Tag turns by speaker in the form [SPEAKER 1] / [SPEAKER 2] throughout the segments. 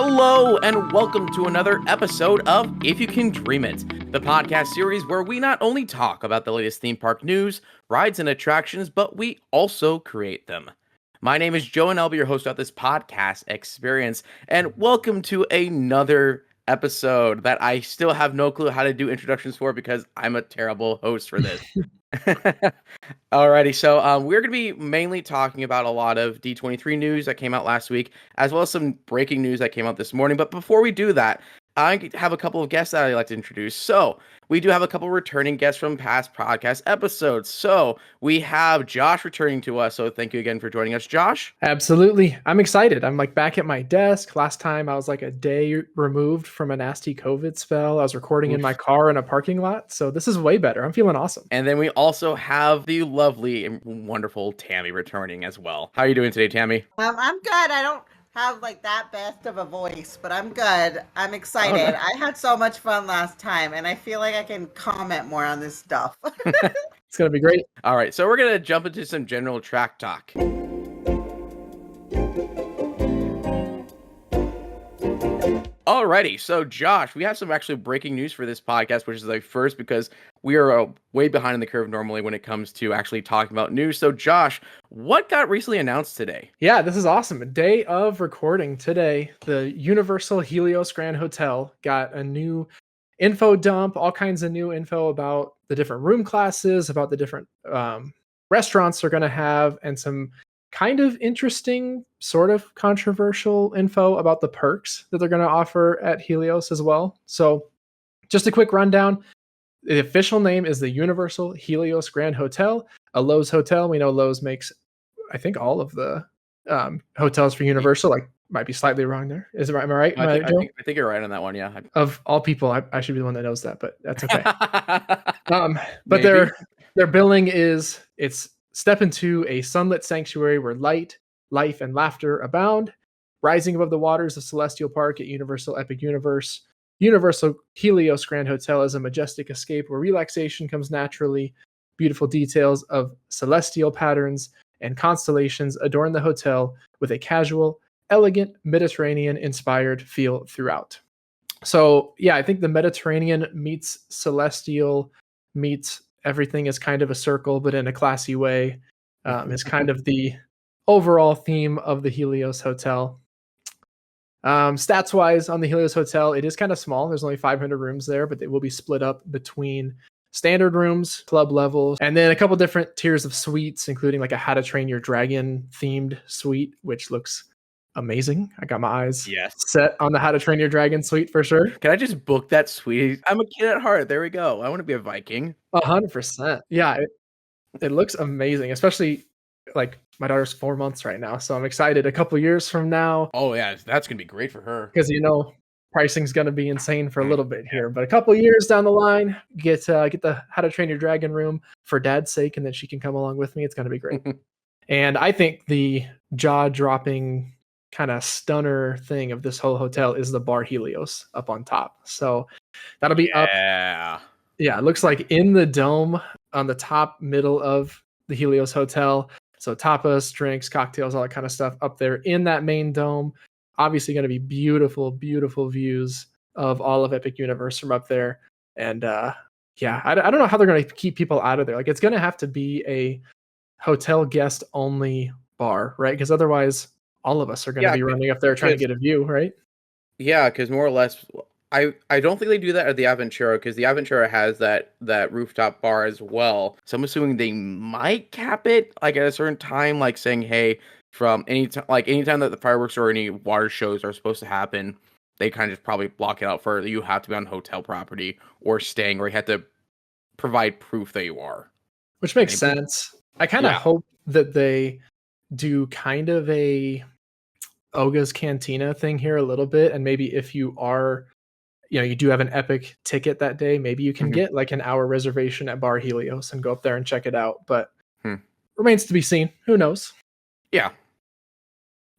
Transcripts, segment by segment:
[SPEAKER 1] Hello, and welcome to another episode of If You Can Dream It, the podcast series where we not only talk about the latest theme park news, rides, and attractions, but we also create them. My name is Joe, and I'll be your host of this podcast experience. And welcome to another episode that I still have no clue how to do introductions for because I'm a terrible host for this. Alrighty, so we're going to be mainly talking about a lot of D23 news that came out last week, as well as some breaking news that came out this morning. But before we do that, I have a couple of guests that I'd like to introduce. So we do have a couple returning guests from past podcast episodes. So we have Josh returning to us. So thank you again for joining us, Josh.
[SPEAKER 2] Absolutely. I'm excited. I'm back at my desk. Last time I was a day removed from a nasty COVID spell. I was recording in my car in a parking lot. So this is way better. I'm feeling awesome.
[SPEAKER 1] And then we also have the lovely and wonderful Tammy returning as well. How are you doing today, Tammy?
[SPEAKER 3] I'm good. I don't have that best of a voice, but I'm good. I'm excited. Oh, no. I had so much fun last time, and I feel like I can comment more on this stuff.
[SPEAKER 2] It's going to be great.
[SPEAKER 1] All right, so we're going to jump into some general track talk. Alrighty, so Josh, we have some actually breaking news for this podcast, which is the first because we are way behind in the curve normally when it comes to actually talking about news. So Josh, what got recently announced today?
[SPEAKER 2] Yeah, this is awesome. A day of recording today. The Universal Helios Grand Hotel got a new info dump, all kinds of new info about the different room classes, about the different restaurants they're going to have, and some kind of interesting, sort of controversial info about the perks that they're going to offer at Helios as well. So just a quick rundown. The official name is the Universal Helios Grand Hotel, a Lowe's hotel. We know Lowe's makes, I think, all of the hotels for Universal. Might be slightly wrong there. Is it right? Am I right?
[SPEAKER 1] I think you're right on that one, yeah.
[SPEAKER 2] Of all people, I should be the one that knows that, but that's okay. But their billing is, it's step into a sunlit sanctuary where light, life, and laughter abound, rising above the waters of Celestial Park at Universal Epic Universe. Universal Helios Grand Hotel is a majestic escape where relaxation comes naturally. Beautiful details of celestial patterns and constellations adorn the hotel with a casual, elegant, Mediterranean-inspired feel throughout. So, yeah, I think the Mediterranean meets celestial meets everything is kind of a circle, but in a classy way, is kind of the overall theme of the Helios Hotel. Stats-wise, on the Helios Hotel, it is kind of small. There's only 500 rooms there, but they will be split up between standard rooms, club levels, and then a couple different tiers of suites, including a How to Train Your Dragon themed suite, which looks amazing. I got my eyes set on the How to Train Your Dragon suite for sure.
[SPEAKER 1] Can I just book that suite? I'm a kid at heart. There we go. I want to be a Viking.
[SPEAKER 2] 100%. Yeah, it looks amazing, especially my daughter's 4 months right now. So I'm excited a couple years from now.
[SPEAKER 1] Oh, yeah, that's going to be great for her.
[SPEAKER 2] Because, pricing's going to be insane for a little bit here. But a couple years down the line, get the How to Train Your Dragon room for dad's sake, and then she can come along with me. It's going to be great. And I think the jaw-dropping kind of stunner thing of this whole hotel is the Bar Helios up on top. So that'll be up. Yeah, it looks like in the dome on the top middle of the Helios Hotel. So tapas, drinks, cocktails, all that kind of stuff up there in that main dome. Obviously going to be beautiful, beautiful views of all of Epic Universe from up there. And I don't know how they're going to keep people out of there. It's going to have to be a hotel guest only bar, right? Because otherwise all of us are going to be running up there trying to get a view, right?
[SPEAKER 1] Yeah, because more or less, I don't think they do that at the Aventura, because the Aventura has that rooftop bar as well. So I'm assuming they might cap it at a certain time, saying, hey, from anytime that the fireworks or any water shows are supposed to happen, they kind of just probably block it out for you have to be on hotel property or staying, or you have to provide proof that you are.
[SPEAKER 2] Which makes sense. I kind of hope that they do kind of a Oga's Cantina thing here a little bit, and maybe if you are, you do have an Epic ticket that day, maybe you can get an hour reservation at Bar Helios and go up there and check it out. But remains to be seen. Who knows?
[SPEAKER 1] Yeah.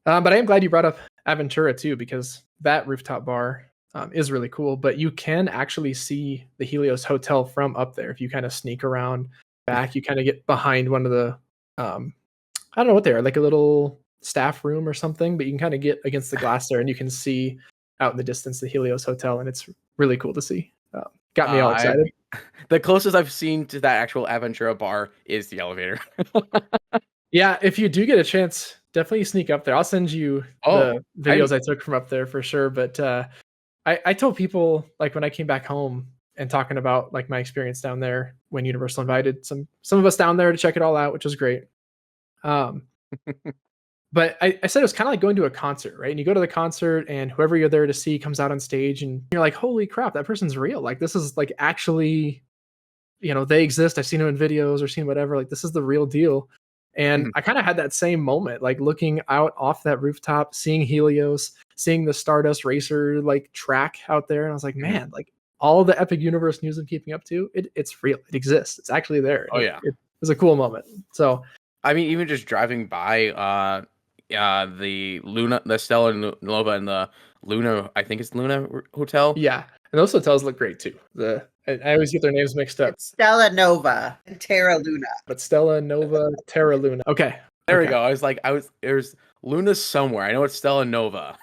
[SPEAKER 2] But I am glad you brought up Aventura too, because that rooftop bar is really cool. But you can actually see the Helios Hotel from up there if you kind of sneak around back. You kind of get behind one of the I don't know what they are, a little staff room or something, but you can kind of get against the glass there and you can see out in the distance the Helios Hotel, and it's really cool to see. Got me all excited.
[SPEAKER 1] The closest I've seen to that actual Aventura bar is the elevator.
[SPEAKER 2] Yeah, if you do get a chance, definitely sneak up there. I'll send you the videos I took from up there for sure. But I told people, like, when I came back home and talking about like my experience down there when Universal invited some of us down there to check it all out, which was great. But I said it was kind of like going to a concert, right? And you go to the concert and whoever you're there to see comes out on stage and you're like, holy crap, that person's real. Like, this is like actually, they exist. I've seen them in videos or seen whatever. Like, this is the real deal. And I kind of had that same moment, like looking out off that rooftop, seeing Helios, seeing the Stardust Racer like track out there. And I was like, man, like all the Epic Universe news I'm keeping up to, it's real. It exists. It's actually there.
[SPEAKER 1] Oh, yeah.
[SPEAKER 2] It was a cool moment. So,
[SPEAKER 1] I mean, even just driving by the Luna, the Stella Nova and the Luna, I think it's Luna Hotel.
[SPEAKER 2] Yeah. And those hotels look great too. I always get their names mixed up.
[SPEAKER 3] It's Stella Nova and Terra Luna.
[SPEAKER 2] But Stella Nova, Terra Luna. Okay.
[SPEAKER 1] There we go. There's Luna somewhere. I know it's Stella Nova.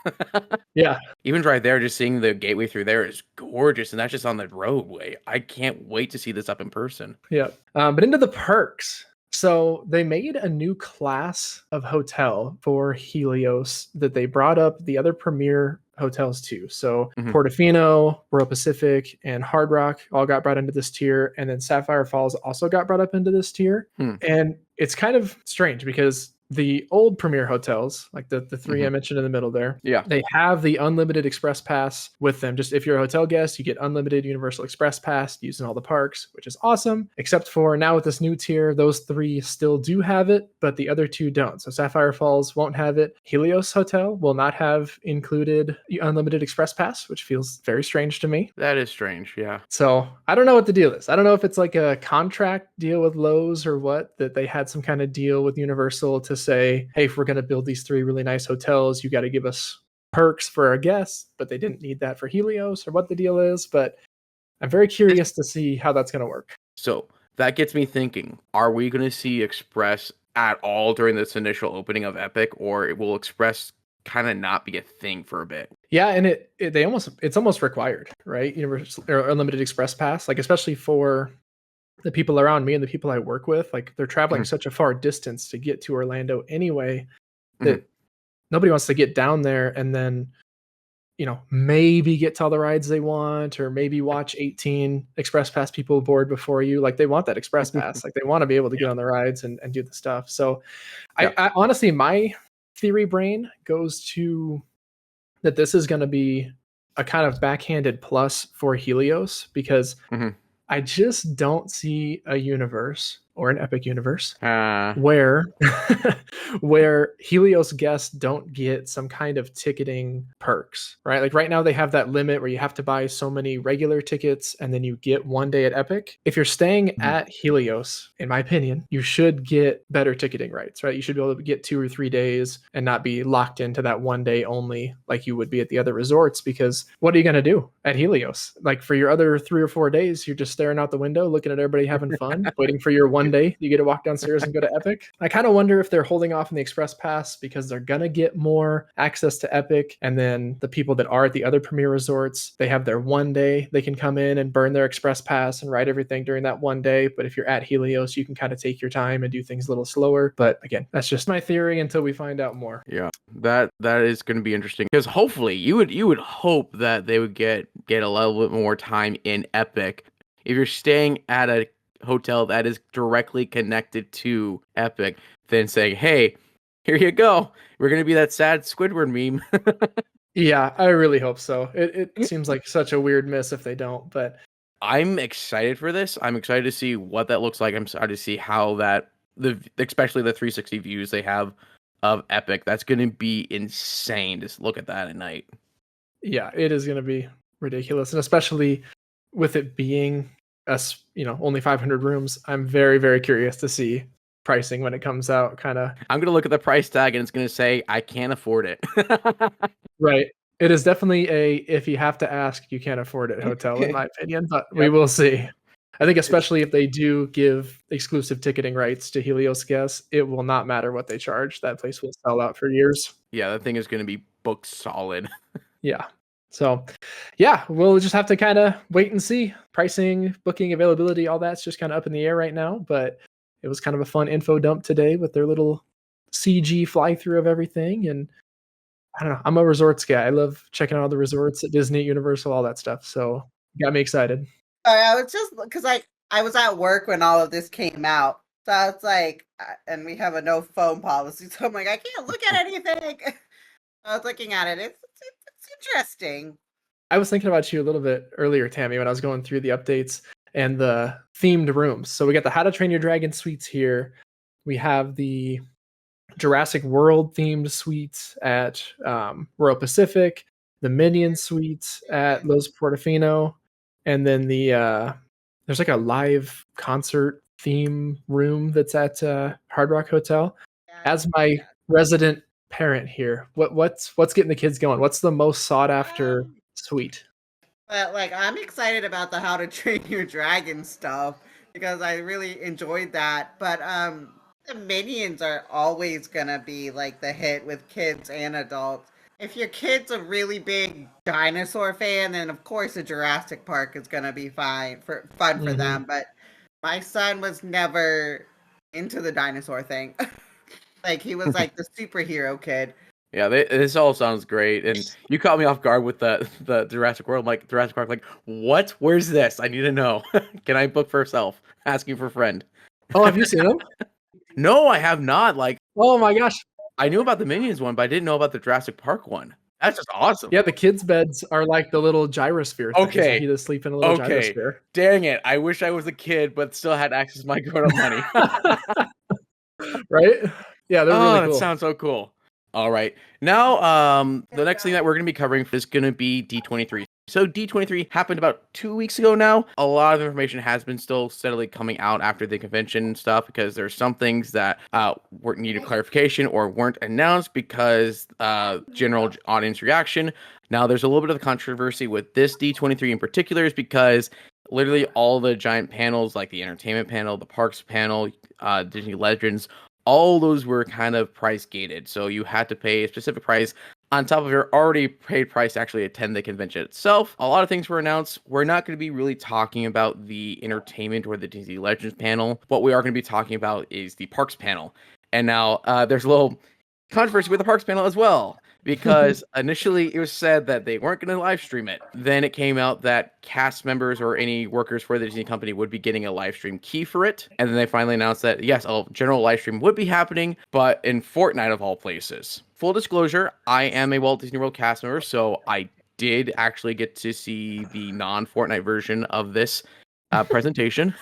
[SPEAKER 2] Yeah.
[SPEAKER 1] Even right there, just seeing the gateway through there is gorgeous. And that's just on the roadway. I can't wait to see this up in person.
[SPEAKER 2] Yeah. But into the perks. So they made a new class of hotel for Helios that they brought up the other premier hotels too. So Portofino, Royal Pacific, and Hard Rock all got brought into this tier. And then Sapphire Falls also got brought up into this tier. And it's kind of strange because the old premier hotels, like the three I mentioned in the middle there, they have the unlimited express pass with them. Just if you're a hotel guest, you get unlimited Universal Express Pass using all the parks, which is awesome. Except for now with this new tier, those three still do have it, but the other two don't. So Sapphire Falls won't have it. Helios Hotel will not have included the unlimited express pass, which feels very strange to me.
[SPEAKER 1] That is strange, yeah.
[SPEAKER 2] So I don't know what the deal is. I don't know if it's like a contract deal with Lowe's or what, that they had some kind of deal with Universal to say, hey, if we're going to build these three really nice hotels, you got to give us perks for our guests, but they didn't need that for Helios, or what the deal is. But I'm very curious to see how that's going to work.
[SPEAKER 1] So that gets me thinking, are we going to see Express at all during this initial opening of Epic, or will Express kind of not be a thing for a bit?
[SPEAKER 2] Yeah, and it's almost required, right? Universal or unlimited express pass, like especially for the people around me and the people I work with, like they're traveling such a far distance to get to Orlando anyway, that nobody wants to get down there and then, maybe get to all the rides they want, or maybe watch 18 express pass people board before you. Like they want that express pass. Like they want to be able to get on the rides and do the stuff. So I honestly, my theory brain goes to that this is going to be a kind of backhanded plus for Helios, because I just don't see a universe or an Epic universe where Helios guests don't get some kind of ticketing perks, right? Like right now they have that limit where you have to buy so many regular tickets and then you get one day at Epic. If you're staying at Helios, in my opinion, you should get better ticketing rights, right? You should be able to get 2 or 3 days and not be locked into that one day only like you would be at the other resorts, because what are you going to do at Helios? Like for your other 3 or 4 days, you're just staring out the window, looking at everybody having fun, waiting for your one day you get to walk downstairs and go to Epic. I kind of wonder if they're holding off on the Express Pass because they're going to get more access to Epic. And then the people that are at the other premier resorts, they have their one day. They can come in and burn their Express Pass and ride everything during that one day. But if you're at Helios, you can kind of take your time and do things a little slower. But again, that's just my theory until we find out more.
[SPEAKER 1] Yeah, that is going to be interesting, because hopefully you would hope that they would get a little bit more time in Epic. If you're staying at a hotel that is directly connected to Epic, then saying, hey, here you go, we're going to be that sad Squidward meme.
[SPEAKER 2] Yeah, I really hope so. It seems like such a weird miss if they don't, but
[SPEAKER 1] I'm excited for this. I'm excited to see what that looks like. I'm excited to see how especially the 360 views they have of Epic. That's going to be insane. Just look at that at night.
[SPEAKER 2] Yeah, it is going to be ridiculous. And especially with it being only 500 rooms, I'm very, very curious to see pricing when it comes out. I'm
[SPEAKER 1] going to look at the price tag and it's going to say, I can't afford it.
[SPEAKER 2] Right. It is definitely if you have to ask, you can't afford it hotel, in my opinion, but we will see. I think especially if they do give exclusive ticketing rights to Helios guests, it will not matter what they charge. That place will sell out for years.
[SPEAKER 1] Yeah, that thing is going to be booked solid.
[SPEAKER 2] Yeah. So, yeah, we'll just have to kind of wait and see. Pricing, booking, availability, all that's just kind of up in the air right now. But it was kind of a fun info dump today with their little CG fly through of everything. And I don't know, I'm a resorts guy. I love checking out all the resorts at Disney, Universal, all that stuff. So, got me excited.
[SPEAKER 3] I was just because I was at work when all of this came out, so I was like, and we have a no phone policy, so I'm like, I can't look at anything. I was looking at it. It's interesting.
[SPEAKER 2] I was thinking about you a little bit earlier, Tammy, when I was going through the updates and the themed rooms. So we got the How to Train Your Dragon suites here. We have the Jurassic World themed suites at Royal Pacific, the Minion suites at Los Portofino, and then the there's like a live concert theme room that's at Hard Rock Hotel. As my resident parent here, what's getting the kids going? What's the most sought after suite?
[SPEAKER 3] But like, I'm excited about the How to Train Your Dragon stuff because I really enjoyed that. But the Minions are always gonna be like the hit with kids and adults. If your kid's a really big dinosaur fan, then of course the Jurassic Park is gonna be fun for them. But my son was never into the dinosaur thing. Like he was like the superhero kid.
[SPEAKER 1] Yeah, this all sounds great, and you caught me off guard with the Jurassic World, like Jurassic Park. Like, what? Where's this? I need to know. Can I book for self? Asking for friend.
[SPEAKER 2] Oh, have you seen them?
[SPEAKER 1] No, I have not. Like,
[SPEAKER 2] oh my gosh,
[SPEAKER 1] I knew about the Minions one, but I didn't know about the Jurassic Park one. That's just awesome.
[SPEAKER 2] Yeah, the kids' beds are like the little gyrosphere.
[SPEAKER 1] Okay,
[SPEAKER 2] you just sleep in a little gyrosphere.
[SPEAKER 1] Dang it! I wish I was a kid, but still had access to my grown-up money.
[SPEAKER 2] Right? Yeah, they're really cool.
[SPEAKER 1] That sounds so cool. All right. Now, the next thing that we're going to be covering is going to be D23. So D23 happened about 2 weeks ago now. A lot of information has been still steadily coming out after the convention and stuff because there's some things that needed clarification or weren't announced because general audience reaction. Now, there's a little bit of controversy with this D23 in particular is because literally all the giant panels like the entertainment panel, the parks panel, Disney Legends, all those were kind of price gated. So you had to pay a specific price on top of your already paid price to actually attend the convention itself. A lot of things were announced. We're not going to be really talking about the entertainment or the Disney Legends panel. What we are going to be talking about is the parks panel. And now there's a little controversy with the parks panel as well, because initially it was said that they weren't going to live stream it. Then it came out that cast members or any workers for the Disney company would be getting a live stream key for it. And then they finally announced that, yes, a general live stream would be happening, but in Fortnite of all places. Full disclosure, I am a Walt Disney World cast member, so I did actually get to see the non-Fortnite version of this presentation.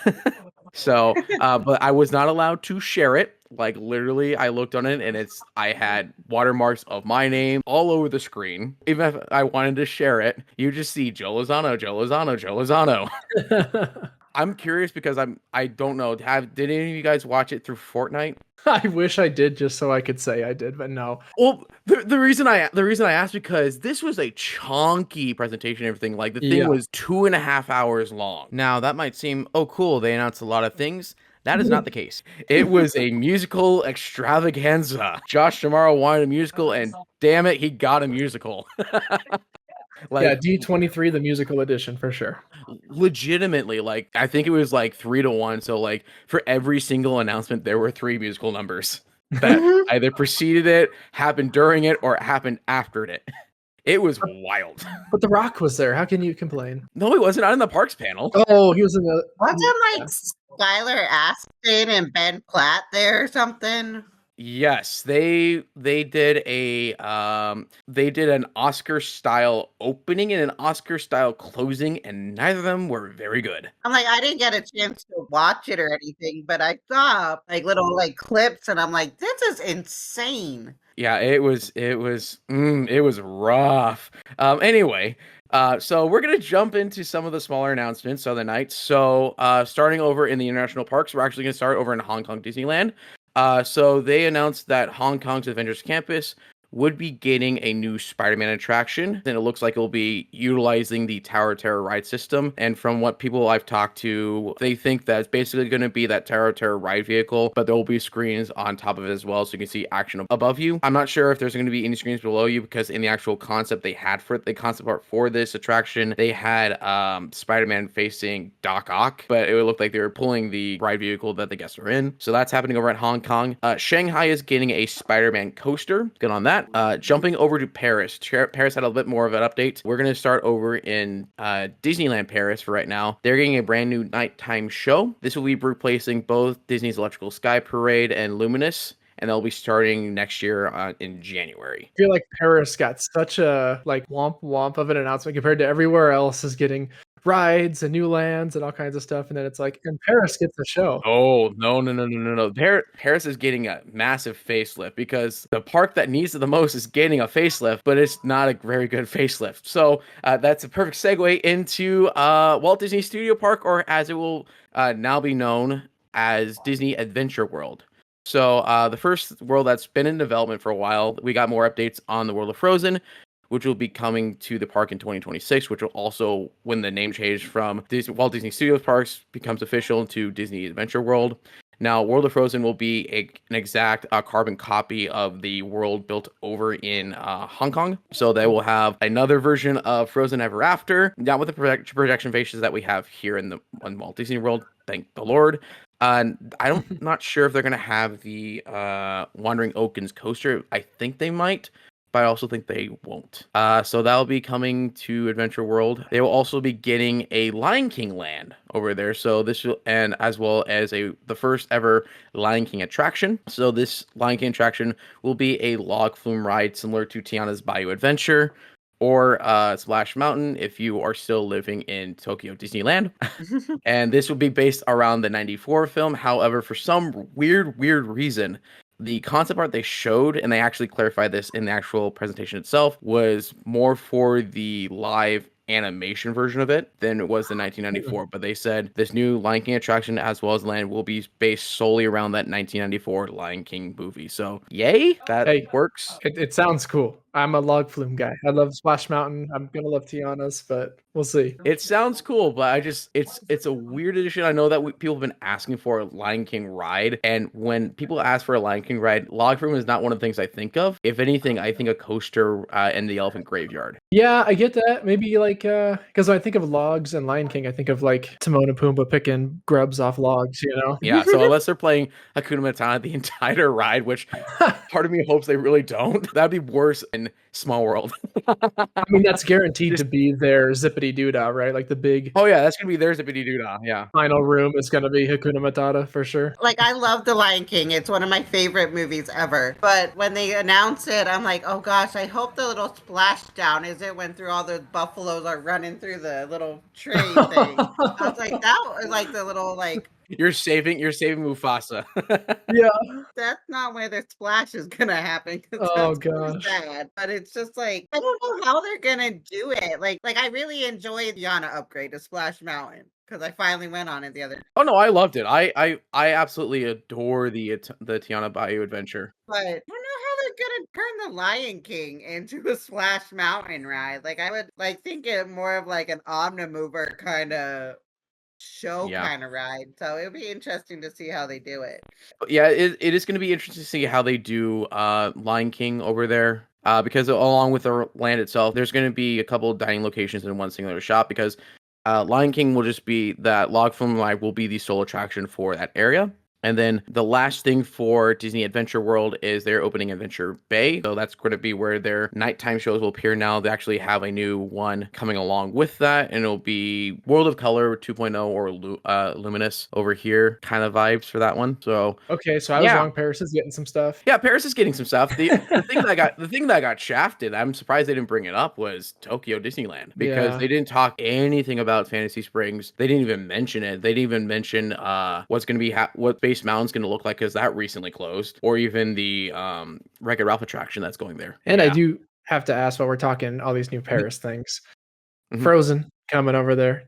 [SPEAKER 1] So, but I was not allowed to share it. Like literally, I looked on it and I had watermarks of my name all over the screen. Even if I wanted to share it, you just see Joe Lozano, Joe Lozano, Joe Lozano. I'm curious because I don't know. Did any of you guys watch it through Fortnite?
[SPEAKER 2] I wish I did just so I could say I did, but no.
[SPEAKER 1] Well, the reason I asked because this was a chunky presentation and everything. Like the thing was 2.5 hours long. Now that might seem, oh cool, they announced a lot of things. That is not the case. It was a musical extravaganza. Josh D'Amaro wanted a musical, and damn it, he got a musical.
[SPEAKER 2] Like, yeah, D23, the musical edition, for sure.
[SPEAKER 1] Legitimately, like, I think it was like 3-1. So, like, for every single announcement, there were 3 musical numbers that either preceded it, happened during it, or happened after it. It was wild.
[SPEAKER 2] But The Rock was there. How can you complain?
[SPEAKER 1] No, he wasn't. Not in the parks panel.
[SPEAKER 2] Oh, he was in the...
[SPEAKER 3] Wasn't like Skylar Astin and Ben Platt there or something?
[SPEAKER 1] Yes, they did an Oscar style opening and an Oscar style closing, and neither of them were very good.
[SPEAKER 3] I'm like, I didn't get a chance to watch it or anything, but I saw like little like clips, and I'm like, this is insane.
[SPEAKER 1] Yeah, it was rough. Anyway, so we're gonna jump into some of the smaller announcements of the night. So starting over in the international parks, we're actually gonna start over in Hong Kong Disneyland. So they announced that Hong Kong's Avengers Campus would be getting a new Spider-Man attraction, and it looks like it'll be utilizing the Tower of Terror ride system. And from what people I've talked to, they think that it's basically going to be that Tower of Terror ride vehicle, but there will be screens on top of it as well, so you can see action above you. I'm not sure if there's going to be any screens below you, because in the actual concept they had for the concept art for this attraction, they had Spider-Man facing Doc Ock, but it would look like they were pulling the ride vehicle that the guests are in. So that's happening over at Hong Kong. Shanghai is getting a Spider-Man coaster. Good on that. Jumping over to Paris. Paris had a bit more of an update. We're going to start over in Disneyland Paris for right now. They're getting a brand new nighttime show. This will be replacing both Disney's Electrical Sky Parade and Luminous, and they'll be starting next year in January.
[SPEAKER 2] I feel like Paris got such a like womp womp of an announcement compared to everywhere else is getting rides and new lands and all kinds of stuff, and then it's like, and Paris gets a show.
[SPEAKER 1] Oh, no. Paris is getting a massive facelift, because the park that needs it the most is getting a facelift, but it's not a very good facelift. So that's a perfect segue into Walt Disney Studio Park, or as it will now be known as Disney Adventure World. So the first world that's been in development for a while, we got more updates on the World of Frozen, which will be coming to the park in 2026, which will also, when the name change from Walt Disney Studios Parks becomes official to Disney Adventure World. Now, World of Frozen will be an exact carbon copy of the world built over in Hong Kong. So they will have another version of Frozen Ever After, not with the projection faces that we have here in Walt Disney World. Thank the Lord. Not sure if they're going to have the Wandering Oakens coaster. I think they might, but I also think they won't. So that'll be coming to Adventure World. They will also be getting a Lion King land over there. So this will, and as well as the first ever Lion King attraction. So this Lion King attraction will be a log flume ride similar to Tiana's Bayou Adventure, or Splash Mountain if you are still living in Tokyo Disneyland. And this will be based around the 94 film. However, for some weird reason, the concept art they showed, and they actually clarified this in the actual presentation itself, was more for the live animation version of it than it was the 1994. But they said this new Lion King attraction as well as land will be based solely around that 1994 Lion King movie. So yay, that works.
[SPEAKER 2] It sounds cool. I'm a log flume guy. I love Splash Mountain. I'm gonna love Tiana's, but we'll see.
[SPEAKER 1] It sounds cool, but it's a weird addition. I know that people have been asking for a Lion King ride, and when people ask for a Lion King ride, log flume is not one of the things I think of. If anything, I think a coaster and the Elephant Graveyard.
[SPEAKER 2] Yeah, I get that. Maybe like because when I think of logs and Lion King, I think of like Timon and Pumbaa picking grubs off logs, you know?
[SPEAKER 1] Yeah, so unless they're playing Hakuna Matata the entire ride, which part of me hopes they really don't, that'd be worse in Small World.
[SPEAKER 2] I mean, that's guaranteed to be their zippity doodah, right? Like the big.
[SPEAKER 1] Oh yeah, that's gonna be their zippity doodah. Yeah.
[SPEAKER 2] Final room is gonna be Hakuna Matata for sure.
[SPEAKER 3] Like, I love The Lion King. It's one of my favorite movies ever. But when they announced it, I'm like, oh gosh, I hope the little splashdown isn't when through all the buffaloes are running through the little tree thing. I was like, that was like the little like.
[SPEAKER 1] You're saving Mufasa.
[SPEAKER 2] Yeah.
[SPEAKER 3] That's not where the splash is gonna happen.
[SPEAKER 2] Oh
[SPEAKER 3] that's
[SPEAKER 2] gosh.
[SPEAKER 3] sad. But it's just like, I don't know how they're gonna do it. Like I really enjoyed the Yana upgrade to Splash Mountain, because I finally went on it the other day.
[SPEAKER 1] Oh no, I loved it. I absolutely adore the Tiana Bayou Adventure.
[SPEAKER 3] But I don't know how they're gonna turn the Lion King into a Splash Mountain ride. Like, I would like think it more of like an Omnimover kind of show kind of ride. So it'll be interesting to see how they do it.
[SPEAKER 1] But yeah, it is going to be interesting to see how they do Lion King over there. Because along with the land itself, there's going to be a couple of dining locations in one singular shop, because Lion King will just be that log flume ride will be the sole attraction for that area. And then the last thing for Disney Adventure World is they're opening Adventure Bay. So that's going to be where their nighttime shows will appear now. They actually have a new one coming along with that, and it'll be World of Color 2.0 or Luminous over here kind of vibes for that one. So
[SPEAKER 2] okay, so I was wrong. Paris is getting some stuff.
[SPEAKER 1] Yeah, Paris is getting some stuff. The thing that got shafted, I'm surprised they didn't bring it up, was Tokyo Disneyland, because they didn't talk anything about Fantasy Springs. They didn't even mention it. They didn't even mention what's going to be what Space Mountain's going to look like, because that recently closed, or even the Wreck-It Ralph attraction that's going there.
[SPEAKER 2] And I do have to ask, while we're talking all these new Paris things, Frozen coming over there.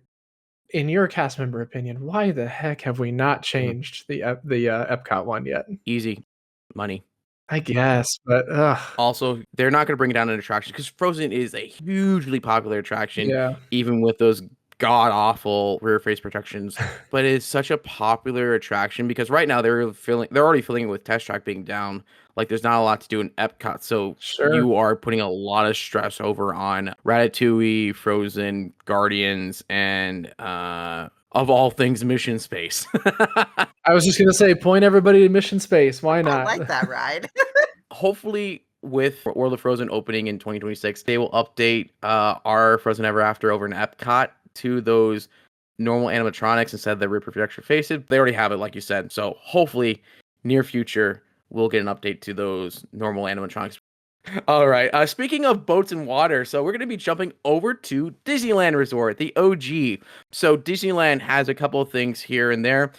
[SPEAKER 2] In your cast member opinion, why the heck have we not changed the Epcot one yet?
[SPEAKER 1] Easy money.
[SPEAKER 2] I guess, but
[SPEAKER 1] Also, they're not going to bring it down an attraction because Frozen is a hugely popular attraction,
[SPEAKER 2] yeah,
[SPEAKER 1] even with those god awful rear face protections. But it's such a popular attraction because right now they're already filling it with Test Track being down. Like there's not a lot to do in Epcot, so
[SPEAKER 2] sure.
[SPEAKER 1] you are putting a lot of stress over on Ratatouille, Frozen, Guardians, and of all things, Mission Space.
[SPEAKER 2] I was just gonna say, point everybody to Mission Space. Why
[SPEAKER 3] I
[SPEAKER 2] not?
[SPEAKER 3] like that ride.
[SPEAKER 1] Hopefully with World of Frozen opening in 2026, they will update our Frozen Ever After over in Epcot to those normal animatronics instead of the rear projection faces. They already have it, like you said. So hopefully, near future, we'll get an update to those normal animatronics. All right. Speaking of boats and water, so we're going to be jumping over to Disneyland Resort, the OG. So Disneyland has a couple of things here and there.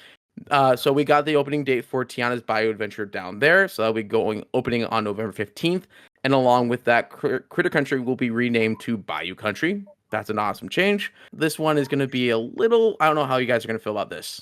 [SPEAKER 1] So we got the opening date for Tiana's Bayou Adventure down there. So that'll be opening on November 15th. And along with that, Critter Country will be renamed to Bayou Country. That's an awesome change. This one is going to be a little, I don't know how you guys are going to feel about this.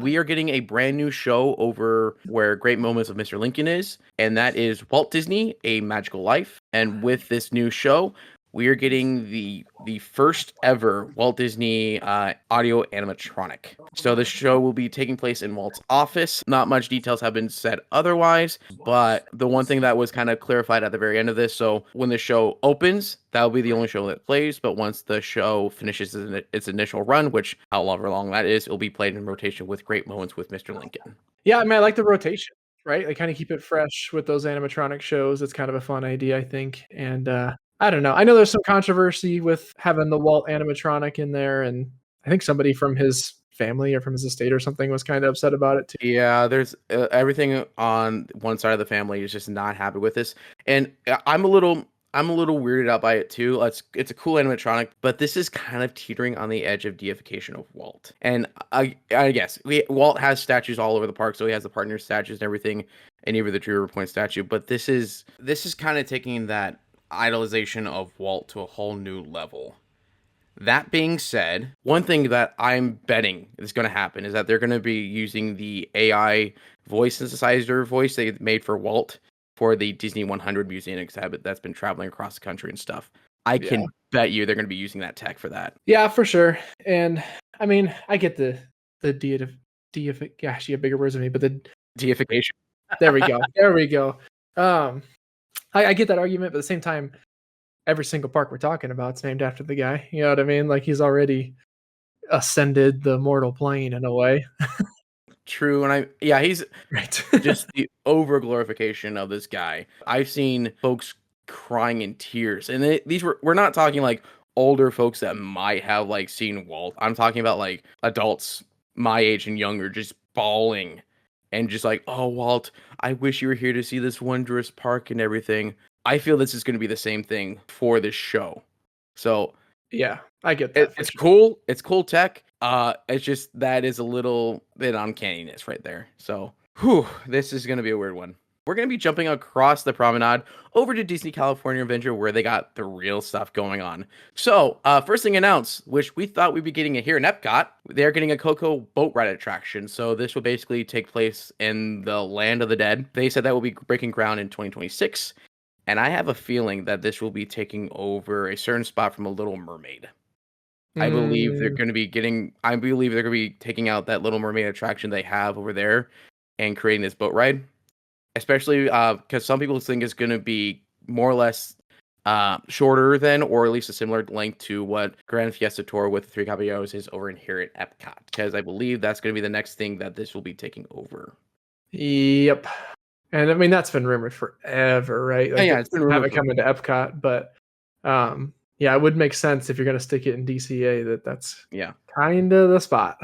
[SPEAKER 1] We are getting a brand new show over where Great Moments of Mr. Lincoln is, and that is Walt Disney, A Magical Life. And with this new show, we are getting the first ever Walt Disney audio animatronic. So the show will be taking place in Walt's office. Not much details have been said otherwise, but the one thing that was kind of clarified at the very end of this, so when the show opens, that'll be the only show that plays, but once the show finishes its initial run, which however long that is, it'll be played in rotation with Great Moments with Mr. Lincoln.
[SPEAKER 2] Yeah, I mean, I like the rotation, right? They kind of keep it fresh with those animatronic shows. It's kind of a fun idea, I think. And I don't know. I know there's some controversy with having the Walt animatronic in there, and I think somebody from his family or from his estate or something was kind of upset about it too.
[SPEAKER 1] Yeah, there's everything on one side of the family is just not happy with this, and I'm a little weirded out by it too. It's a cool animatronic, but this is kind of teetering on the edge of deification of Walt. And I guess Walt has statues all over the park, so he has the partner statues and everything, and even the Drew River Point statue. But this is kind of taking that idolization of Walt to a whole new level. That being said, one thing that I'm betting is going to happen is that they're going to be using the AI voice synthesizer voice they made for Walt for the Disney 100 museum exhibit that's been traveling across the country and stuff. I can bet you they're going to be using that tech for that.
[SPEAKER 2] Yeah, for sure. And I mean, I get the deific. Gosh, you have bigger words than me, but the
[SPEAKER 1] deification.
[SPEAKER 2] There we go. There we go. I get that argument, but at the same time, every single park we're talking about is named after the guy. You know what I mean? Like he's already ascended the mortal plane in a way.
[SPEAKER 1] True, and he's
[SPEAKER 2] right.
[SPEAKER 1] just the over glorification of this guy. I've seen folks crying in tears, and we're not talking like older folks that might have like seen Walt. I'm talking about like adults my age and younger just bawling and just like, oh Walt, I wish you were here to see this wondrous park and everything. I feel this is going to be the same thing for this show. So
[SPEAKER 2] yeah, I get that.
[SPEAKER 1] It's cool. It's cool tech. It's just that is a little bit uncanniness right there. So, this is going to be a weird one. We're going to be jumping across the promenade over to Disney California Adventure where they got the real stuff going on. So, first thing announced, which we thought we'd be getting it here in Epcot, they're getting a Coco boat ride attraction. So, this will basically take place in the land of the dead. They said that will be breaking ground in 2026. And I have a feeling that this will be taking over a certain spot from a Little Mermaid. I believe they're going to be taking out that Little Mermaid attraction they have over there and creating this boat ride. Especially because some people think it's going to be more or less shorter than, or at least a similar length to what Grand Fiesta Tour with the Three Caballeros is over in here at Epcot. Because I believe that's going to be the next thing that this will be taking over.
[SPEAKER 2] Yep. And I mean, that's been rumored forever, right? Like,
[SPEAKER 1] it's been rumored.
[SPEAKER 2] Have it come into Epcot, but yeah, it would make sense if you're going to stick it in DCA that's kind of the spot.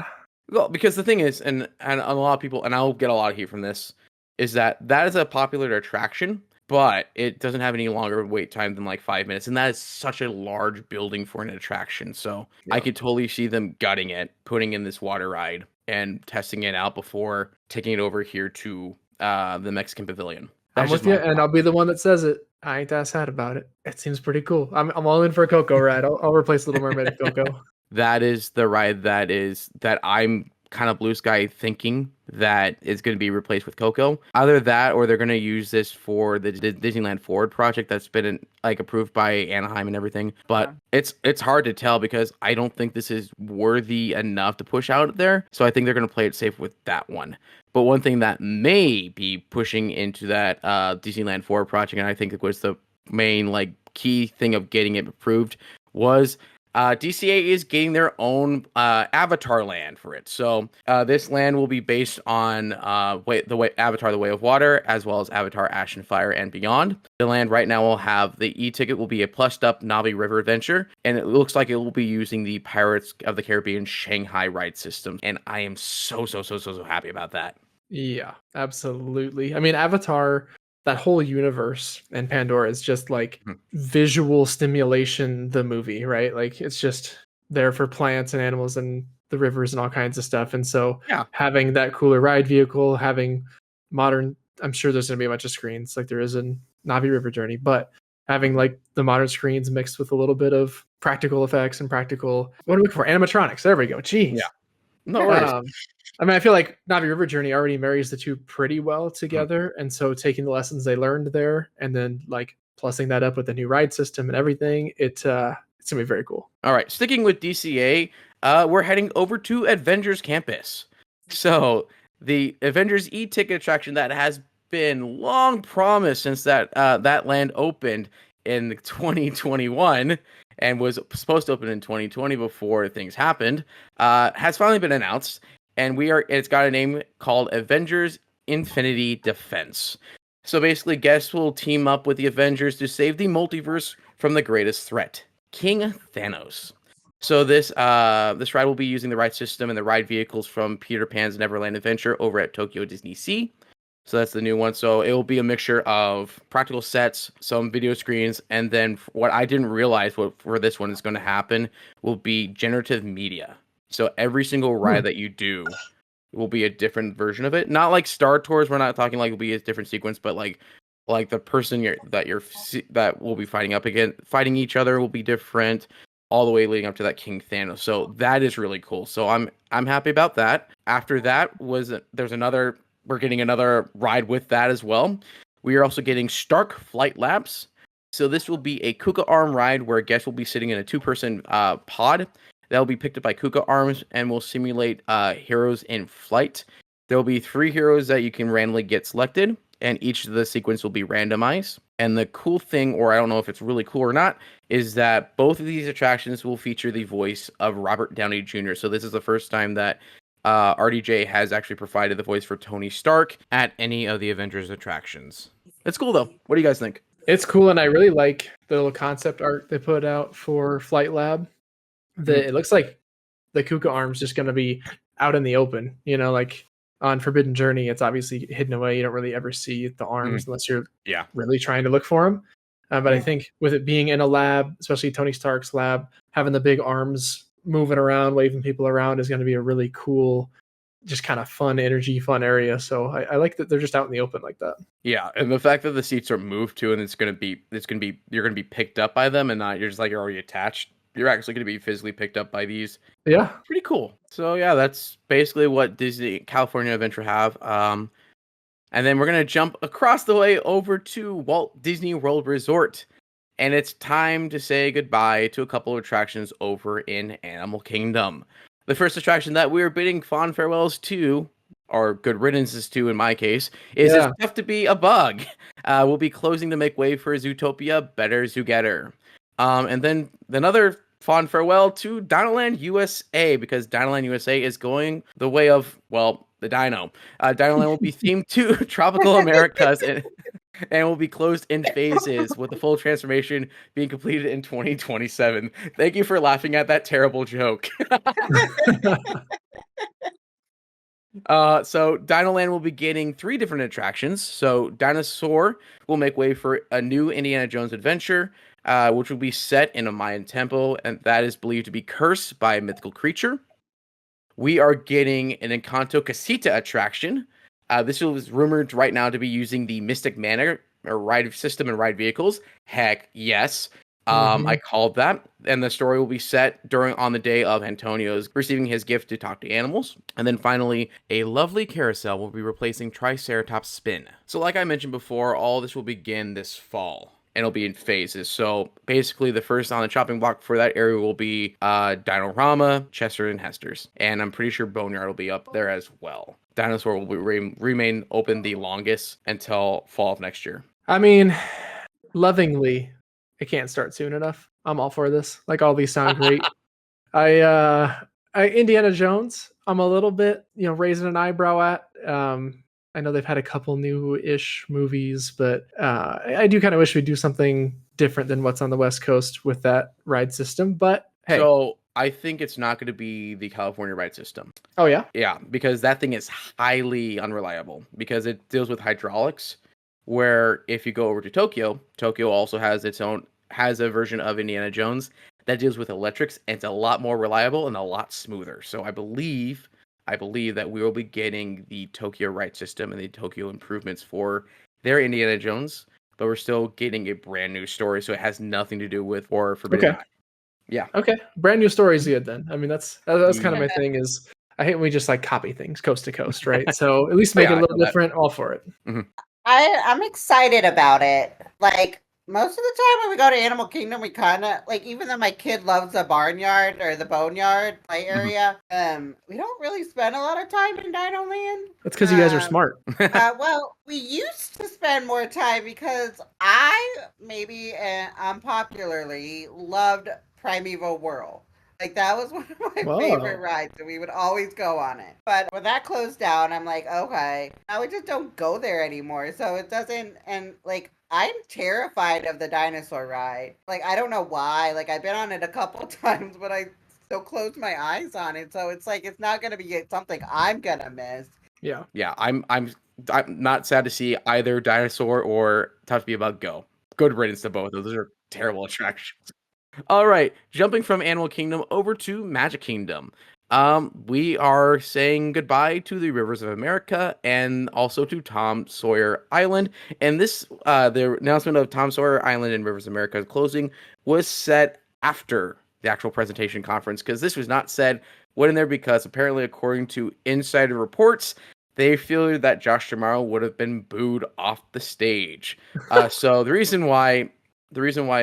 [SPEAKER 1] Well, because the thing is, and a lot of people, and I'll get a lot of heat from this, is that is a popular attraction, but it doesn't have any longer wait time than like 5 minutes, and that is such a large building for an attraction. So I could totally see them gutting it, putting in this water ride, and testing it out before taking it over here to the Mexican Pavilion.
[SPEAKER 2] I'm with you, and I'll be the one that says it. I ain't that sad about it. It seems pretty cool. I'm all in for a Coco ride. I'll replace Little Mermaid with Coco.
[SPEAKER 1] That is the ride that I'm kind of blue sky thinking that is going to be replaced with Coco. Either that, or they're going to use this for the Disneyland Forward project that's been like approved by Anaheim and everything. But it's hard to tell because I don't think this is worthy enough to push out there. So I think they're going to play it safe with that one. But one thing that may be pushing into that Disneyland Forward project, and I think it was the main like key thing of getting it approved, was DCA is getting their own Avatar land for it. So this land will be based on Avatar: The Way of Water, as well as Avatar: Ash and Fire and Beyond. The land right now will have the e-ticket will be a plussed-up Navi River adventure, and it looks like it will be using the Pirates of the Caribbean Shanghai ride system. And I am so happy about that.
[SPEAKER 2] Yeah, absolutely. I mean, Avatar, that whole universe and Pandora is just like visual stimulation, the movie, right? Like it's just there for plants and animals and the rivers and all kinds of stuff. And so having that cooler ride vehicle, having modern, I'm sure there's going to be a bunch of screens like there is in Navi River Journey, but having like the modern screens mixed with a little bit of practical effects and practical, what are we looking for? Animatronics. There we go. Jeez.
[SPEAKER 1] Yeah. No worries.
[SPEAKER 2] I mean, I feel like Navi River Journey already marries the two pretty well together. And so taking the lessons they learned there and then like plussing that up with the new ride system and everything, it's going to be very cool.
[SPEAKER 1] All right. Sticking with DCA, we're heading over to Avengers Campus. So the Avengers e-ticket attraction that has been long promised since that land opened in 2021 and was supposed to open in 2020 before things happened, has finally been announced. And it's got a name called Avengers Infinity Defense. So basically, guests will team up with the Avengers to save the multiverse from the greatest threat, King Thanos. So this ride will be using the ride system and the ride vehicles from Peter Pan's Neverland Adventure over at Tokyo Disney Sea. So that's the new one. So it will be a mixture of practical sets, some video screens, and then what I didn't realize for this one is going to happen will be generative media. So every single ride that you do will be a different version of it. Not like Star Tours. We're not talking like it'll be a different sequence, but like the person that will be fighting each other will be different, all the way leading up to that King Thanos. So that is really cool. So I'm happy about that. After that we're getting another ride with that as well. We are also getting Stark Flight Labs. So this will be a Kuka arm ride where guests will be sitting in a 2-person pod. That'll be picked up by Kuka arms and will simulate heroes in flight. There will be 3 heroes that you can randomly get selected, and each of the sequence will be randomized. And the cool thing, or I don't know if it's really cool or not, is that both of these attractions will feature the voice of Robert Downey Jr. So this is the first time that RDJ has actually provided the voice for Tony Stark at any of the Avengers attractions. It's cool, though. What do you guys think?
[SPEAKER 2] It's cool, and I really like the little concept art they put out for Flight Lab. It looks like the Kuka arm's just going to be out in the open, like on Forbidden Journey, it's obviously hidden away. You don't really ever see the arms unless you're really trying to look for them. But I think with it being in a lab, especially Tony Stark's lab, having the big arms moving around, waving people around is going to be a really cool, just kind of fun area. So I like that they're just out in the open like that.
[SPEAKER 1] Yeah, and the fact that the seats are moved to, and you're going to be picked up by them, and not you're just like you're already attached. You're actually going to be physically picked up by these.
[SPEAKER 2] Yeah.
[SPEAKER 1] Pretty cool. So yeah, that's basically what Disney California Adventure have. And then we're going to jump across the way over to Walt Disney World Resort. And it's time to say goodbye to a couple of attractions over in Animal Kingdom. The first attraction that we're bidding fond farewells to, or good riddances to in my case, is It's Tough to Be a Bug. We'll be closing to make way for Zootopia Better Zoogetter. And then another fond farewell to Dinoland USA, because Dinoland USA is going the way of, the dino. Dinoland will be themed to Tropical Americas and will be closed in phases, with the full transformation being completed in 2027. Thank you for laughing at that terrible joke. So Dinoland will be getting 3 different attractions. So Dinosaur will make way for a new Indiana Jones adventure, which will be set in a Mayan temple, and that is believed to be cursed by a mythical creature. We are getting an Encanto Casita attraction. This is rumored right now to be using the Mystic Manor or ride system and ride vehicles. Heck, yes. I called that, and the story will be set on the day of Antonio's receiving his gift to talk to animals. And then finally, a lovely carousel will be replacing Triceratops Spin. So like I mentioned before, all this will begin this fall. And it'll be in phases. So basically, the first on the chopping block for that area will be Dinorama, Chester, and Hester's. And I'm pretty sure Boneyard will be up there as well. Dinosaur will remain open the longest until fall of next year.
[SPEAKER 2] I mean, lovingly, it can't start soon enough. I'm all for this. Like, all these sound great. Indiana Jones, I'm a little bit, raising an eyebrow at. I know they've had a couple new-ish movies, but I do kind of wish we'd do something different than what's on the West Coast with that ride system. But hey.
[SPEAKER 1] So I think it's not going to be the California ride system.
[SPEAKER 2] Oh, yeah?
[SPEAKER 1] Yeah, because that thing is highly unreliable because it deals with hydraulics, where if you go over to Tokyo also has a version of Indiana Jones that deals with electrics, and it's a lot more reliable and a lot smoother. So I believe that we will be getting the Tokyo ride system and the Tokyo improvements for their Indiana Jones, but we're still getting a brand new story, so it has nothing to do with or Forbidden Eye. Yeah.
[SPEAKER 2] Okay. Brand new story is good then. I mean, that's kind of my thing. Is I hate when we just like copy things coast to coast, right? So at least make it a little different. All for it.
[SPEAKER 1] Mm-hmm.
[SPEAKER 3] I'm excited about it. Like, most of the time when we go to Animal Kingdom, we kind of, like, even though my kid loves the barnyard or the boneyard play area, we don't really spend a lot of time in Dino Land.
[SPEAKER 2] That's because you guys are smart.
[SPEAKER 3] Well, we used to spend more time because I, maybe unpopularly, loved Primeval Whirl. Like, that was one of my favorite rides, and we would always go on it. But when that closed down, I'm like, okay, now we just don't go there anymore. So it doesn't, and like, I'm terrified of the dinosaur ride. Like, I don't know why. Like, I've been on it a couple times, but I still close my eyes on it. So it's like, it's not going to be something I'm going to miss.
[SPEAKER 2] Yeah.
[SPEAKER 1] Yeah, I'm not sad to see either dinosaur or Tough to Be About go. Good riddance to both. Those are terrible attractions. All right, jumping from Animal Kingdom over to Magic Kingdom. We are saying goodbye to the Rivers of America and also to Tom Sawyer Island. And this, the announcement of Tom Sawyer Island and Rivers of America closing was set after the actual presentation conference, because this was not said went in there because apparently, according to insider reports, they feel that Josh D'Amaro would have been booed off the stage. So the reason why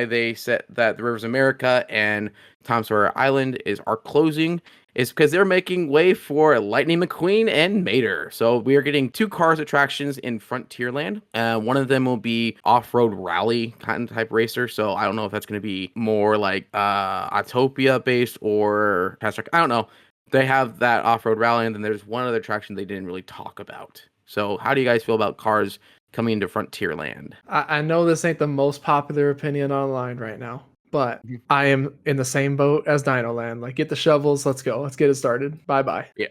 [SPEAKER 1] they said that the Rivers of America and Tom Sawyer Island are closing is because they're making way for Lightning McQueen and Mater. So we are getting 2 Cars attractions in Frontierland. One of them will be off-road rally kind of type racer. So I don't know if that's going to be more like Autopia based or Fast Track. I don't know. They have that off-road rally, and then there's one other attraction they didn't really talk about. So how do you guys feel about Cars coming into Frontierland?
[SPEAKER 2] I know this ain't the most popular opinion online right now, but I am in the same boat as Dino Land. Like, get the shovels, let's go. Let's get it started. Bye-bye.
[SPEAKER 1] Yeah.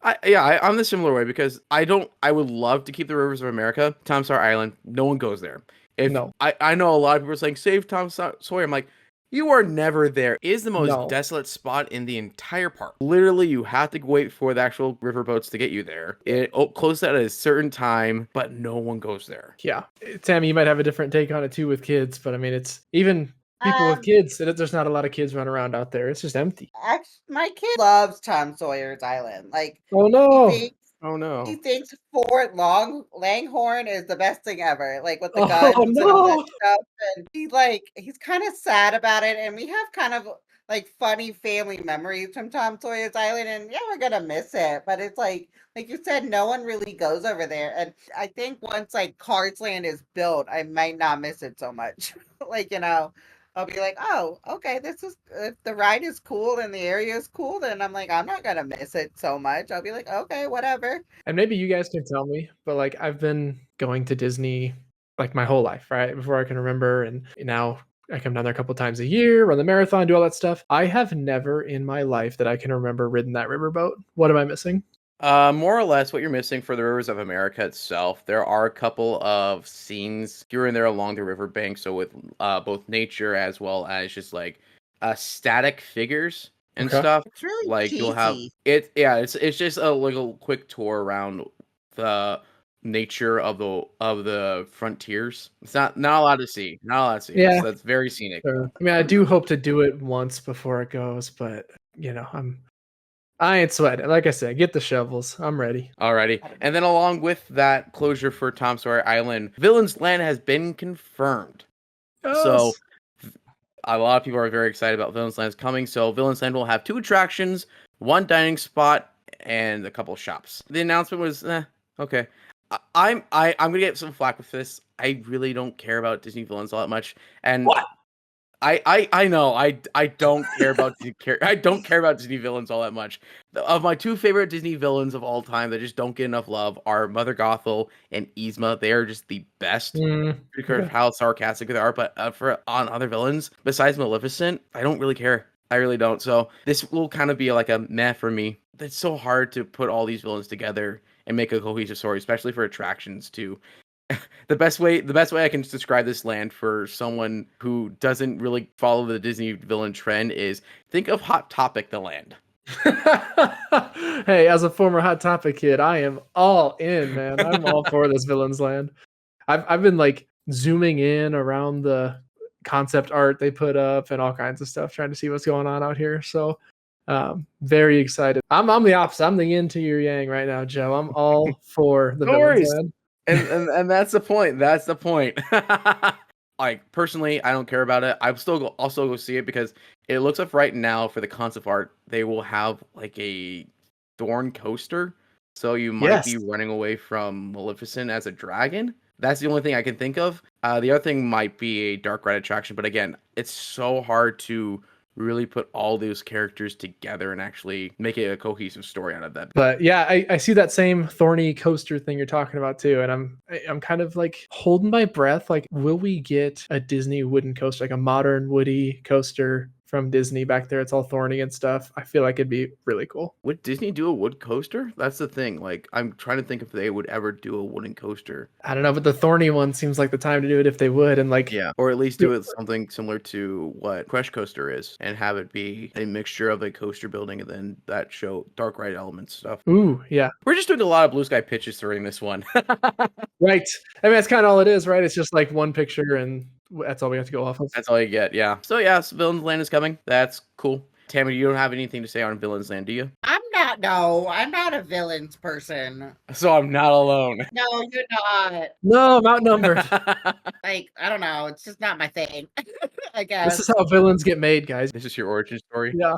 [SPEAKER 1] I'm the similar way because I would love to keep the Rivers of America. Tom Sawyer Island, no one goes there. I know a lot of people are saying, save Tom Sawyer. I'm like, you are never there. It is the most desolate spot in the entire park. Literally, you have to wait for the actual river boats to get you there. It closes at a certain time, but no one goes there.
[SPEAKER 2] Yeah. Tammy, you might have a different take on it too with kids, but I mean, it's even people with kids. There's not a lot of kids running around out there. It's just empty.
[SPEAKER 3] Actually, my kid loves Tom Sawyer's Island. Like,
[SPEAKER 2] oh no.
[SPEAKER 3] He thinks Fort Langhorne is the best thing ever. Like, with the guns and all that stuff. And he's kind of sad about it. And we have kind of like funny family memories from Tom Sawyer's Island. And yeah, we're gonna miss it. But it's like you said, no one really goes over there. And I think once like Cars Land is built, I might not miss it so much. I'll be like, oh, okay, if the ride is cool and the area is cool, then I'm like, I'm not going to miss it so much. I'll be like, okay, whatever.
[SPEAKER 2] And maybe you guys can tell me, but like, I've been going to Disney like my whole life, right? Before I can remember. And now I come down there a couple times a year, run the marathon, do all that stuff. I have never in my life that I can remember ridden that riverboat. What am I missing?
[SPEAKER 1] More or less what you're missing for the Rivers of America itself. There are a couple of scenes here and there along the riverbank, so with both nature as well as just like static figures and stuff.
[SPEAKER 3] It's really
[SPEAKER 1] like
[SPEAKER 3] cheesy.
[SPEAKER 1] You'll have it. Yeah, it's just a little quick tour around the nature of the frontiers. It's not allowed to see. Not allowed to see.
[SPEAKER 2] Yeah.
[SPEAKER 1] That's very scenic.
[SPEAKER 2] I mean, I do hope to do it once before it goes, but I ain't sweating. Like I said, get the shovels. I'm ready.
[SPEAKER 1] Alrighty. And then along with that closure for Tom Sawyer Island, Villain's Land has been confirmed. So a lot of people are very excited about Villain's Land's coming. So Villain's Land will have 2 attractions, 1 dining spot, and a couple shops. The announcement was okay. I'm gonna get some flack with this. I really don't care about Disney villains all that much. And
[SPEAKER 2] what?
[SPEAKER 1] I know I don't care about I don't care about Disney villains all that much. Of my 2 favorite Disney villains of all time that just don't get enough love are Mother Gothel and Yzma. They are just the best because of how sarcastic they are. But on other villains besides Maleficent, I don't really care. I really don't. So this will kind of be like a meh for me. It's so hard to put all these villains together and make a cohesive story, especially for attractions too. The best way I can describe this land for someone who doesn't really follow the Disney villain trend is think of Hot Topic the land.
[SPEAKER 2] Hey, as a former Hot Topic kid, I am all in, man. I'm all for this Villain's Land. I've been like zooming in around the concept art they put up and all kinds of stuff, trying to see what's going on out here. So very excited. I'm the opposite. I'm the yin to your yang right now, Joe. I'm all for the Villain's Land.
[SPEAKER 1] And that's the point. That's the point. Like personally, I don't care about it. I'll still go see it because it looks like right now for the concept art they will have like a thorn coaster, so you might be running away from Maleficent as a dragon. That's the only thing I can think of. The other thing might be a dark ride attraction, but again, it's so hard to really put all those characters together and actually make it a cohesive story out of that.
[SPEAKER 2] But yeah, I see that same thorny coaster thing you're talking about too, and I'm kind of like holding my breath. Like, will we get a Disney wooden coaster, like a modern woody coaster from Disney back there? It's all thorny and stuff. I feel like it'd be really cool.
[SPEAKER 1] Would Disney do a wood coaster? That's the thing. Like, I'm trying to think if they would ever do a wooden coaster.
[SPEAKER 2] I don't know, but the thorny one seems like the time to do it if they would. And like,
[SPEAKER 1] yeah, or at least do it something similar to what Crush Coaster is, and have it be a mixture of a coaster building and then that show dark ride elements stuff.
[SPEAKER 2] Ooh, yeah.
[SPEAKER 1] We're just doing a lot of blue sky pitches during this one.
[SPEAKER 2] Right. I mean, that's kind of all it is, right? It's just like one picture and that's all we have to go off of.
[SPEAKER 1] That's all you get, yeah. So yeah, Villain's Land is coming. That's cool. Tammy, you don't have anything to say on Villain's Land, do you?
[SPEAKER 3] I'm not a villains person.
[SPEAKER 1] So I'm not alone.
[SPEAKER 3] No, you're not.
[SPEAKER 2] No, I'm outnumbered.
[SPEAKER 3] Like, I don't know. It's just not my thing, I guess.
[SPEAKER 2] This is how villains get made, guys.
[SPEAKER 1] This is your origin story?
[SPEAKER 2] Yeah.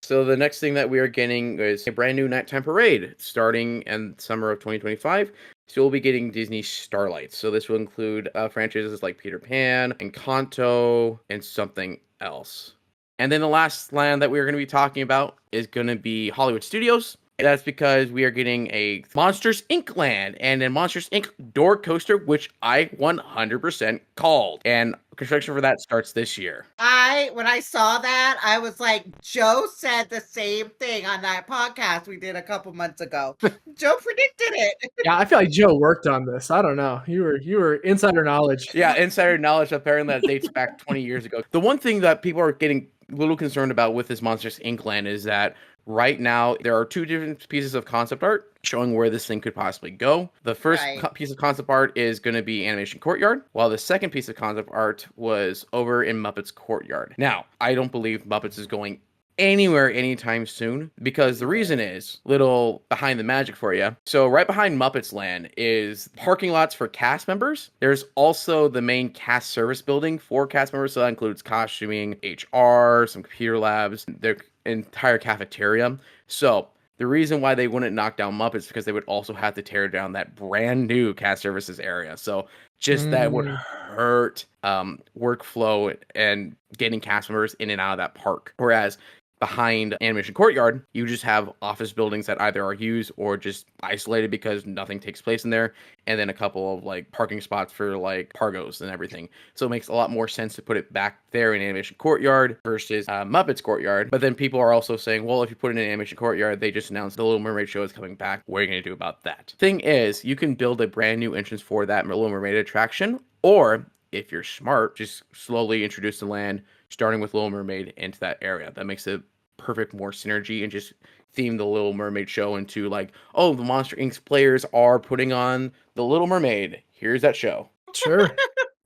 [SPEAKER 1] So the next thing that we are getting is a brand new nighttime parade starting in summer of 2025. So we'll be getting Disney Starlights. So this will include franchises like Peter Pan, Encanto, and something else. And then the last land that we're going to be talking about is going to be Hollywood Studios. That's because we are getting a Monsters Inc. land and a Monsters Inc. door coaster, which I 100% called. And construction for that starts this year.
[SPEAKER 3] When I saw that, I was like, Joe said the same thing on that podcast we did a couple months ago. Joe predicted it.
[SPEAKER 2] Yeah, I feel like Joe worked on this. I don't know. You were insider knowledge.
[SPEAKER 1] Yeah, insider knowledge. Apparently that dates back 20 years ago. The one thing that people are getting a little concerned about with this Monsters Inc. land is that right now, there are 2 different pieces of concept art showing where this thing could possibly go. The first piece of concept art is going to be Animation Courtyard, while the second piece of concept art was over in Muppets Courtyard. Now, I don't believe Muppets is going anywhere anytime soon, because the reason is little behind the magic for you. So right behind Muppets Land is parking lots for cast members. There's also the main cast service building for cast members, so that includes costuming, HR, some computer labs, their entire cafeteria. So the reason why they wouldn't knock down Muppets is because they would also have to tear down that brand new cast services area. So just that would hurt workflow and getting cast members in and out of that park. Whereas behind Animation Courtyard, you just have office buildings that either are used or just isolated because nothing takes place in there, and then a couple of like parking spots for like cargos and everything. So it makes a lot more sense to put it back there in Animation Courtyard versus Muppets Courtyard. But then people are also saying, well, if you put it in Animation Courtyard, they just announced the Little Mermaid show is coming back. What are you going to do about that? Thing is, you can build a brand new entrance for that Little Mermaid attraction, or if you're smart, just slowly introduce the land, starting with Little Mermaid into that area. That makes it perfect more synergy and just theme the Little Mermaid show into like, oh, the Monster Inc. players are putting on the Little Mermaid. Here's that show.
[SPEAKER 2] Sure.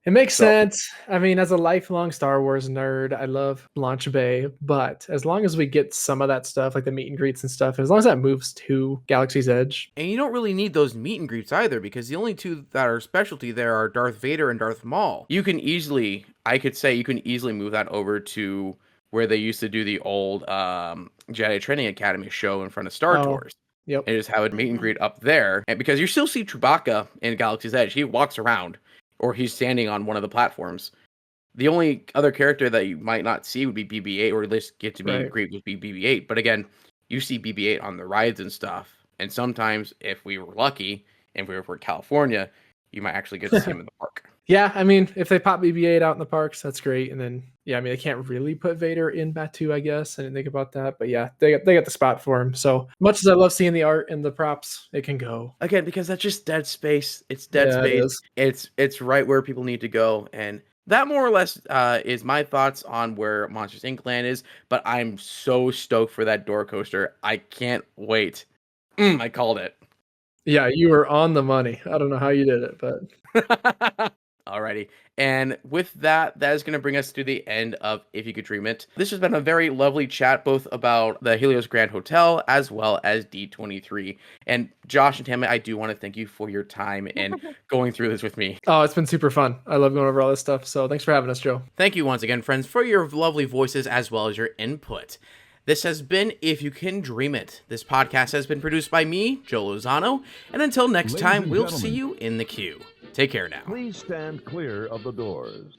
[SPEAKER 2] It makes
[SPEAKER 1] So-
[SPEAKER 2] sense. I mean, as a lifelong Star Wars nerd, I love Blanche Bay, but as long as we get some of that stuff, like the meet and greets and stuff, as long as that moves to Galaxy's Edge.
[SPEAKER 1] And you don't really need those meet and greets either, because the only two that are specialty there are Darth Vader and Darth Maul. You can easily, I could say, you can easily move that over to where they used to do the old Jedi Training Academy show in front of Star Tours.
[SPEAKER 2] Yep.
[SPEAKER 1] And just have a meet and greet up there. And because you still see Chewbacca in Galaxy's Edge, he walks around, or he's standing on one of the platforms. The only other character that you might not see would be BB-8, or at least get to meet and greet would be BB-8. But again, you see BB-8 on the rides and stuff. And sometimes, if we were lucky, and we were for California, you might actually get to see him in the park.
[SPEAKER 2] Yeah, I mean, if they pop BB-8 out in the parks, that's great. And then, yeah, I mean, they can't really put Vader in Batuu, I guess. I didn't think about that. But yeah, they got the spot for him. So much as I love seeing the art and the props, it can go.
[SPEAKER 1] Again, because that's just dead space. It's dead space. It's right where people need to go. And that more or less is my thoughts on where Monsters Inc. land is. But I'm so stoked for that door coaster. I can't wait. I called it.
[SPEAKER 2] Yeah, you were on the money. I don't know how you did it, but...
[SPEAKER 1] Alrighty. And with that, that is going to bring us to the end of If You Could Dream It. This has been a very lovely chat, both about the Helios Grand Hotel as well as D23. And Josh and Tammy, I do want to thank you for your time and going through this with me.
[SPEAKER 2] Oh, it's been super fun. I love going over all this stuff. So thanks for having us, Joe.
[SPEAKER 1] Thank you once again, friends, for your lovely voices as well as your input. This has been If You Can Dream It. This podcast has been produced by me, Joe Lozano. And until next time, we'll see you in the queue. Take care now.
[SPEAKER 4] Please stand clear of the doors.